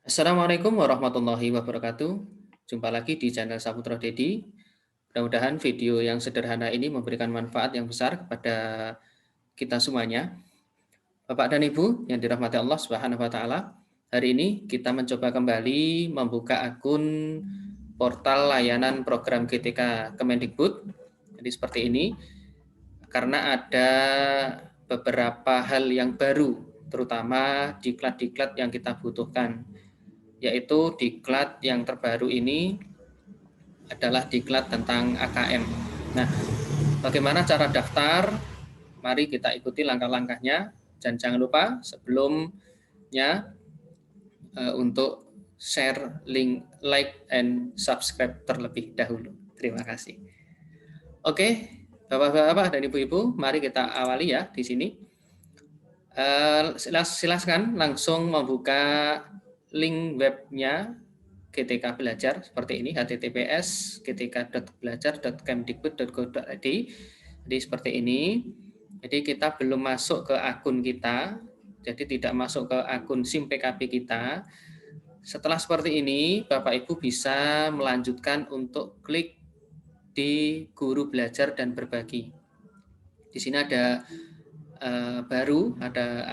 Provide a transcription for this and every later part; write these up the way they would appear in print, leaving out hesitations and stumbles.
Assalamualaikum warahmatullahi wabarakatuh. Jumpa lagi di channel Saputra Dedi. Mudah-mudahan video yang sederhana ini memberikan manfaat yang besar kepada kita semuanya. Bapak dan Ibu yang dirahmati Allah Subhanahu wa taala, hari ini kita mencoba kembali membuka akun portal layanan program GTK Kemendikbud. Jadi seperti ini karena ada beberapa hal yang baru, terutama diklat-diklat yang kita butuhkan, yaitu diklat yang terbaru ini adalah diklat tentang AKM. Nah, bagaimana cara daftar? Mari kita ikuti langkah-langkahnya. Dan jangan lupa sebelumnya untuk share link, like, and subscribe terlebih dahulu. Terima kasih. Oke, Bapak-bapak dan Ibu-ibu, mari kita awali ya di sini. Silakan langsung membuka link webnya GTK Belajar seperti ini, https://gtk.belajar.kemdikbud.go.id. Jadi seperti ini. Jadi kita belum masuk ke akun kita, jadi tidak masuk ke akun SIM PKB kita. Setelah seperti ini, Bapak Ibu bisa melanjutkan untuk klik di Guru Belajar dan Berbagi. Di sini ada baru, ada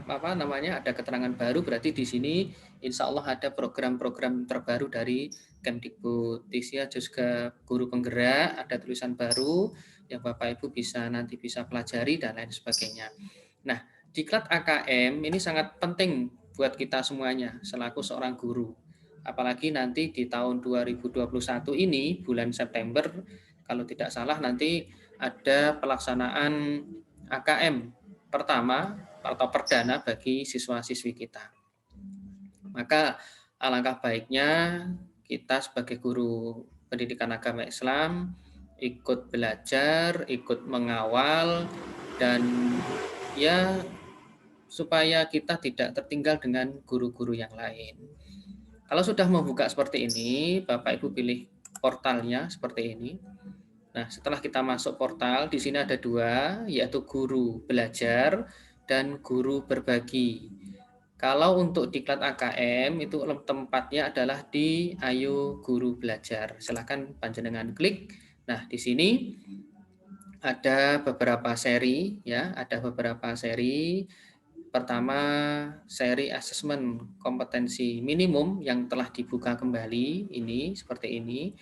apa namanya, ada keterangan baru, berarti di sini insya Allah ada program-program terbaru dari Kemdikbud. Di sini juga guru penggerak, ada tulisan baru yang Bapak Ibu nanti bisa pelajari dan lain sebagainya. Nah, diklat AKM ini sangat penting buat kita semuanya selaku seorang guru. Apalagi nanti di tahun 2021 ini, bulan September, kalau tidak salah nanti ada pelaksanaan AKM pertama atau perdana bagi siswa-siswi kita. Maka alangkah baiknya kita sebagai guru pendidikan agama Islam ikut belajar, ikut mengawal, dan ya supaya kita tidak tertinggal dengan guru-guru yang lain. Kalau sudah membuka seperti ini, Bapak Ibu pilih portalnya seperti ini. Nah, setelah kita masuk portal, di sini ada dua, yaitu guru belajar dan guru berbagi. Kalau untuk diklat AKM, itu tempatnya adalah di Ayo Guru Belajar. Silahkan panjenengan klik. Nah, di sini ada beberapa seri, ya, ada beberapa seri. Pertama, seri asesmen kompetensi minimum yang telah dibuka kembali, ini seperti ini.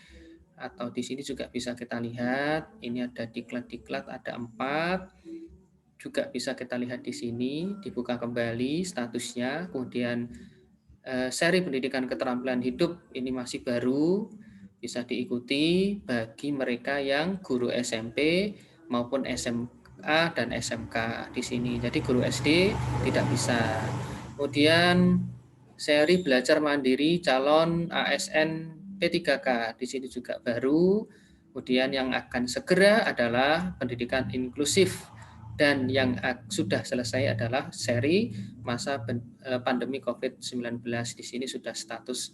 Atau di sini juga bisa kita lihat, ini ada diklat-diklat, ada 4, juga bisa kita lihat di sini, dibuka kembali statusnya. Kemudian seri pendidikan keterampilan hidup, ini masih baru, bisa diikuti bagi mereka yang guru SMP maupun SMA dan SMK di sini. Jadi guru SD tidak bisa. Kemudian seri belajar mandiri calon ASN P3K, di sini juga baru. Kemudian yang akan segera adalah pendidikan inklusif, dan yang sudah selesai adalah seri masa pandemi COVID-19. Di sini sudah status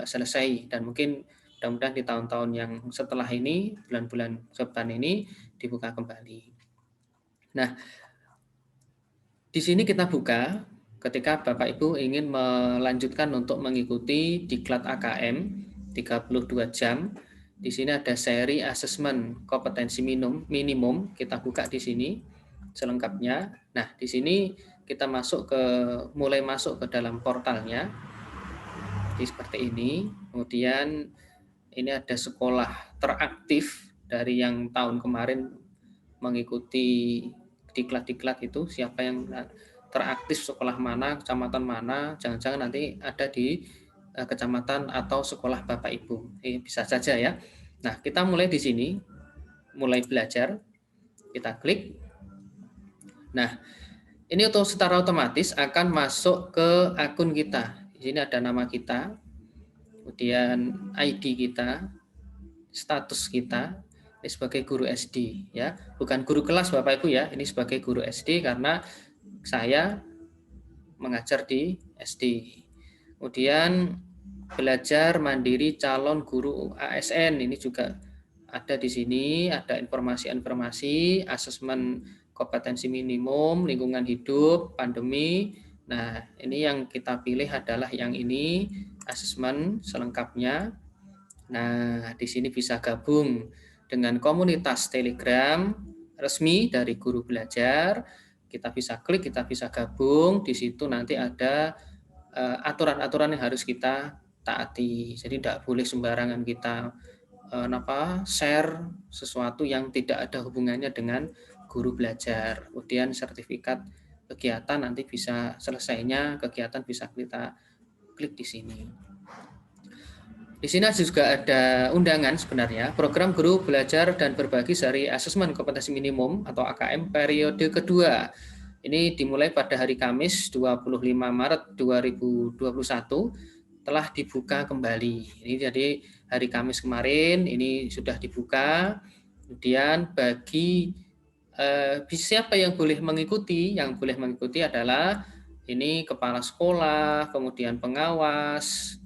selesai, dan mungkin mudah-mudahan di tahun-tahun yang setelah ini, bulan-bulan depan ini dibuka kembali. Nah, di sini kita buka ketika Bapak Ibu ingin melanjutkan untuk mengikuti diklat AKM 32 jam. Di sini ada seri asesmen kompetensi minimum, kita buka di sini selengkapnya. Nah, di sini kita mulai masuk ke dalam portalnya. Jadi seperti ini. Kemudian ini ada sekolah teraktif dari yang tahun kemarin mengikuti diklat-diklat itu, siapa yang teraktif, sekolah mana, kecamatan mana, jangan-jangan nanti ada di kecamatan atau sekolah Bapak Ibu. Bisa saja ya. Nah, kita mulai di sini, mulai belajar, kita klik. Nah, ini secara otomatis akan masuk ke akun kita. Di sini ada nama kita, kemudian ID kita, status kita, ini sebagai guru SD ya, bukan guru kelas Bapak Ibu ya, ini sebagai guru SD karena saya mengajar di SD. Kemudian belajar mandiri calon guru ASN, ini juga ada di sini, ada informasi-informasi, asesmen kompetensi minimum, lingkungan hidup, pandemi, Nah, ini yang kita pilih adalah yang ini, asesmen selengkapnya. Nah, di sini bisa gabung dengan komunitas Telegram resmi dari Guru Belajar. Kita bisa klik, kita bisa gabung. Di situ nanti ada aturan-aturan yang harus kita taati. Jadi tidak boleh sembarangan kita share sesuatu yang tidak ada hubungannya dengan guru belajar. Kemudian sertifikat kegiatan nanti bisa selesainya kegiatan bisa kita klik di sini. Di sini juga ada undangan sebenarnya, program guru belajar dan berbagi sehari asesmen kompetensi minimum atau AKM periode kedua. Ini dimulai pada hari Kamis 25 Maret 2021 telah dibuka kembali. Ini jadi hari Kamis kemarin ini sudah dibuka. Kemudian bagi siapa yang boleh mengikuti? Yang boleh mengikuti adalah ini kepala sekolah, kemudian pengawas,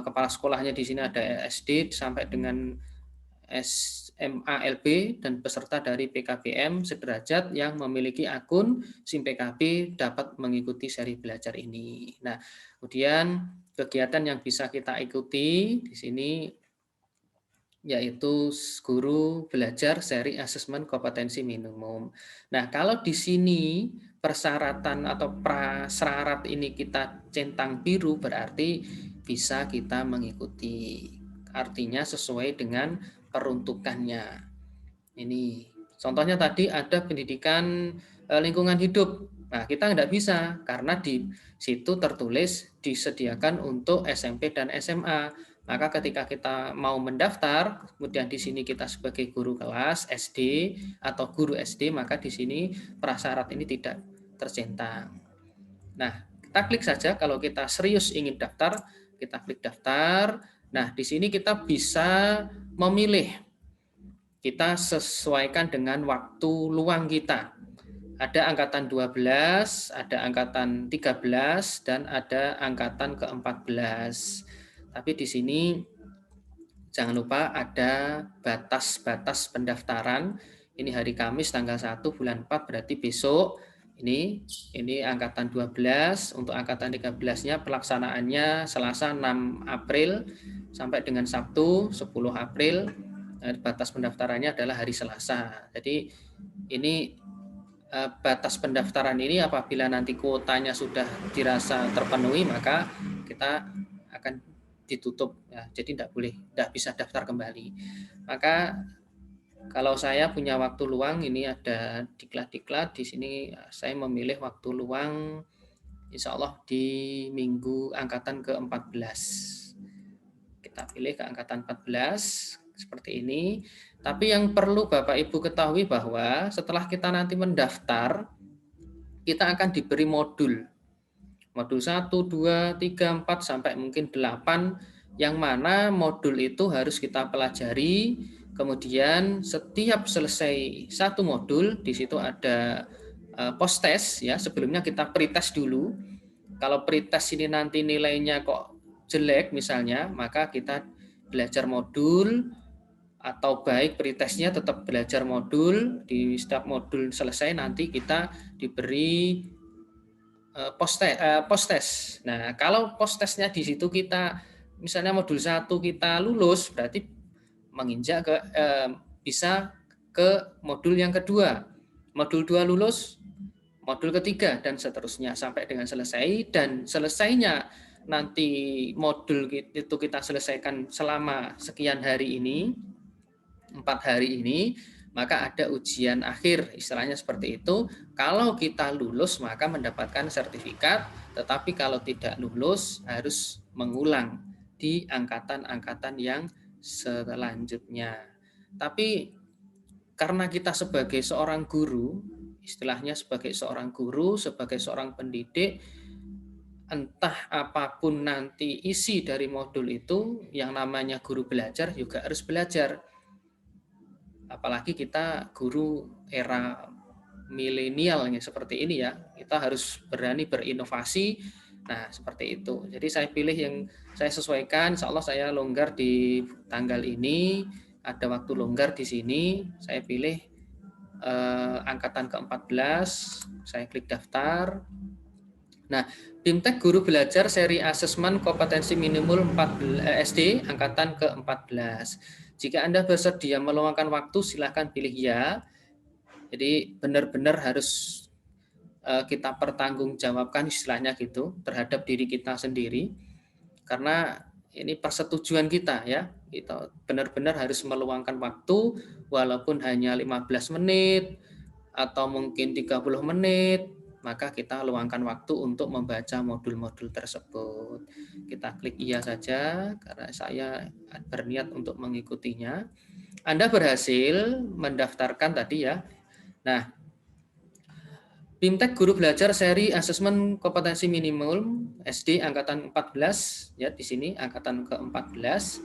kepala sekolahnya di sini ada SD sampai dengan SMALB dan peserta dari PKBM sederajat yang memiliki akun SIM PKB dapat mengikuti seri belajar ini. Nah, kemudian kegiatan yang bisa kita ikuti di sini yaitu guru belajar seri asesmen kompetensi minimum. Nah, kalau di sini persyaratan atau prasyarat ini kita centang biru berarti bisa kita mengikuti. Artinya sesuai dengan peruntukannya. Ini contohnya tadi ada pendidikan lingkungan hidup. Nah, kita nggak bisa karena di situ tertulis disediakan untuk SMP dan SMA. Maka ketika kita mau mendaftar, kemudian di sini kita sebagai guru kelas SD atau guru SD, maka di sini prasyarat ini tidak tercentang. Nah, kita klik saja kalau kita serius ingin daftar, kita klik daftar. Nah, di sini kita bisa memilih. Kita sesuaikan dengan waktu luang kita. Ada angkatan 12, ada angkatan 13, dan ada angkatan ke-14. Tapi di sini jangan lupa ada batas-batas pendaftaran. Ini hari Kamis tanggal 1 bulan 4 berarti besok. Ini angkatan 12, untuk angkatan 13-nya pelaksanaannya Selasa 6 April sampai dengan Sabtu 10 April. Batas pendaftarannya adalah hari Selasa. Jadi ini batas pendaftaran ini apabila nanti kuotanya sudah dirasa terpenuhi maka kita akan ditutup ya, jadi tidak bisa daftar kembali. Maka kalau saya punya waktu luang ini ada diklat-diklat di sini saya memilih waktu luang insya Allah di minggu angkatan ke-14. Kita pilih ke angkatan 14 seperti ini. Tapi yang perlu Bapak Ibu ketahui bahwa setelah kita nanti mendaftar, kita akan diberi modul. Modul 1, 2, 3, 4, sampai mungkin 8, yang mana modul itu harus kita pelajari. Kemudian setiap selesai satu modul, di situ ada post test ya. Sebelumnya kita pretest dulu. Kalau pretest ini nanti nilainya kok jelek misalnya, maka kita belajar modul atau baik pretestnya tetap belajar modul. Di setiap modul selesai nanti kita diberi post test. Nah, kalau post testnya di situ kita misalnya modul 1 kita lulus, berarti menginjak ke bisa ke modul yang kedua. Modul 2 lulus, modul ketiga dan seterusnya sampai dengan selesai. Dan selesainya nanti modul itu kita selesaikan selama sekian hari ini, 4 hari ini, maka ada ujian akhir, istilahnya seperti itu. Kalau kita lulus maka mendapatkan sertifikat, tetapi kalau tidak lulus harus mengulang di angkatan-angkatan yang selanjutnya. Tapi karena kita sebagai seorang guru, istilahnya sebagai seorang guru, sebagai seorang pendidik, entah apapun nanti isi dari modul itu, yang namanya guru belajar juga harus belajar. Apalagi kita guru era milenial seperti ini ya, kita harus berani berinovasi. Nah, seperti itu. Jadi saya pilih yang saya sesuaikan, insya Allah saya longgar di tanggal ini, ada waktu longgar di sini, saya pilih angkatan ke-14, saya klik daftar. Nah, BIMTEK Guru Belajar seri asesmen kompetensi minimal 14, SD angkatan ke-14. Jika Anda bersedia meluangkan waktu, silahkan pilih ya. Jadi benar-benar harus kita pertanggungjawabkan istilahnya gitu terhadap diri kita sendiri, karena ini persetujuan kita ya. Kita benar-benar harus meluangkan waktu walaupun hanya 15 menit atau mungkin 30 menit, maka kita luangkan waktu untuk membaca modul-modul tersebut. Kita klik iya saja karena saya berniat untuk mengikutinya. Anda berhasil mendaftarkan tadi ya. Nah, BIMTEK Guru Belajar seri asesmen kompetensi minimum SD angkatan 14 ya, di sini angkatan ke-14.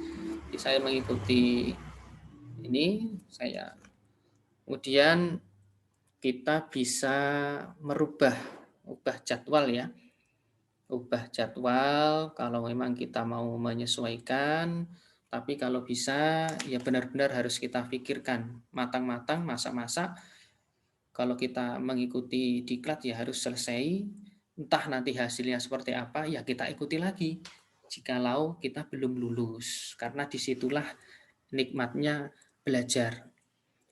Jadi saya mengikuti ini, saya kemudian kita bisa ubah jadwal ya. Ubah jadwal kalau memang kita mau menyesuaikan, tapi kalau bisa ya benar-benar harus kita pikirkan matang-matang, masak-masak. Kalau kita mengikuti diklat ya harus selesai, entah nanti hasilnya seperti apa, ya kita ikuti lagi. Jikalau kita belum lulus, karena disitulah nikmatnya belajar.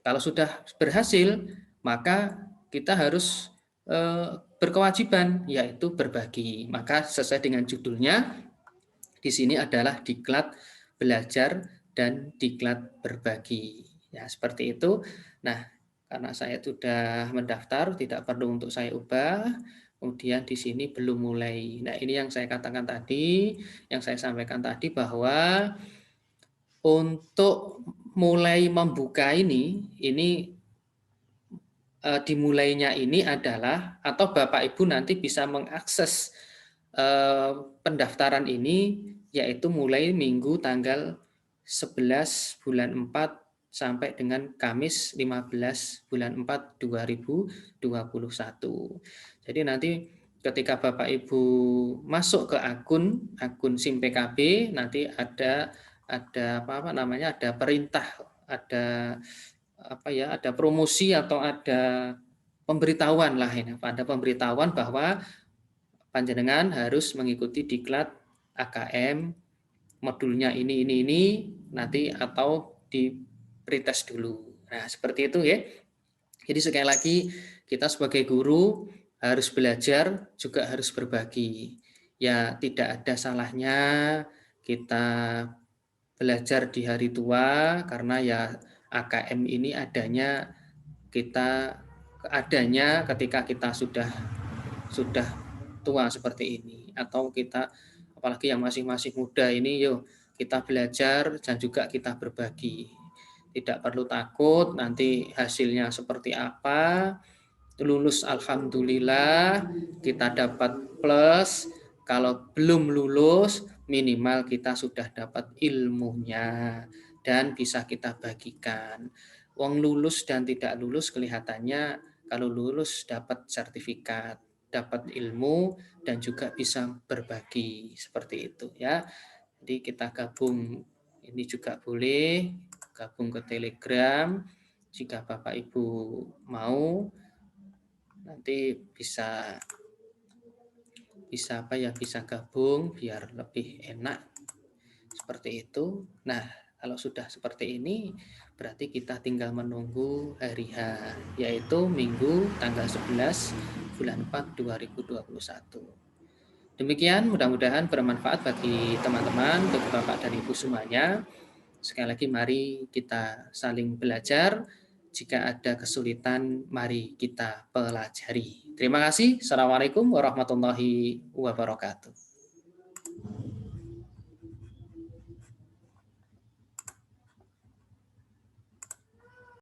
Kalau sudah berhasil, maka kita harus berkewajiban, yaitu berbagi. Maka sesuai dengan judulnya, di sini adalah diklat belajar dan diklat berbagi. Ya, seperti itu. Nah, karena saya sudah mendaftar, tidak perlu untuk saya ubah. Kemudian di sini belum mulai. Nah, ini yang saya katakan tadi, yang saya sampaikan tadi bahwa untuk mulai membuka ini dimulainya ini adalah atau Bapak Ibu nanti bisa mengakses pendaftaran ini yaitu mulai Minggu tanggal 11 bulan 4 sampai dengan Kamis 15 bulan 4 2021. Jadi nanti ketika Bapak Ibu masuk ke akun SIM PKB, nanti ada apa namanya, ada perintah, ada ada promosi atau ada pemberitahuan lah ini, ada pemberitahuan bahwa panjenengan harus mengikuti diklat AKM modulnya ini nanti atau di pretest dulu. Nah, seperti itu ya. Jadi sekali lagi kita sebagai guru harus belajar juga harus berbagi. Ya, tidak ada salahnya kita belajar di hari tua karena ya AKM ini adanya ketika kita sudah tua seperti ini, atau kita apalagi yang masih muda ini, yuk kita belajar dan juga kita berbagi. Tidak perlu takut nanti hasilnya seperti apa. Lulus alhamdulillah, kita dapat plus. Kalau belum lulus, minimal kita sudah dapat ilmunya dan bisa kita bagikan. Wong lulus dan tidak lulus kelihatannya kalau lulus dapat sertifikat, dapat ilmu dan juga bisa berbagi seperti itu ya. Jadi kita gabung ini juga boleh, gabung ke Telegram jika Bapak Ibu mau, nanti bisa bisa gabung biar lebih enak seperti itu. Nah, kalau sudah seperti ini berarti kita tinggal menunggu hari H, yaitu Minggu tanggal 11 bulan 4 2021. Demikian, mudah-mudahan bermanfaat bagi teman-teman, bagi Bapak dan Ibu semuanya. Sekali lagi mari kita saling belajar. Jika ada kesulitan, mari kita pelajari. Terima kasih. Assalamualaikum warahmatullahi wabarakatuh.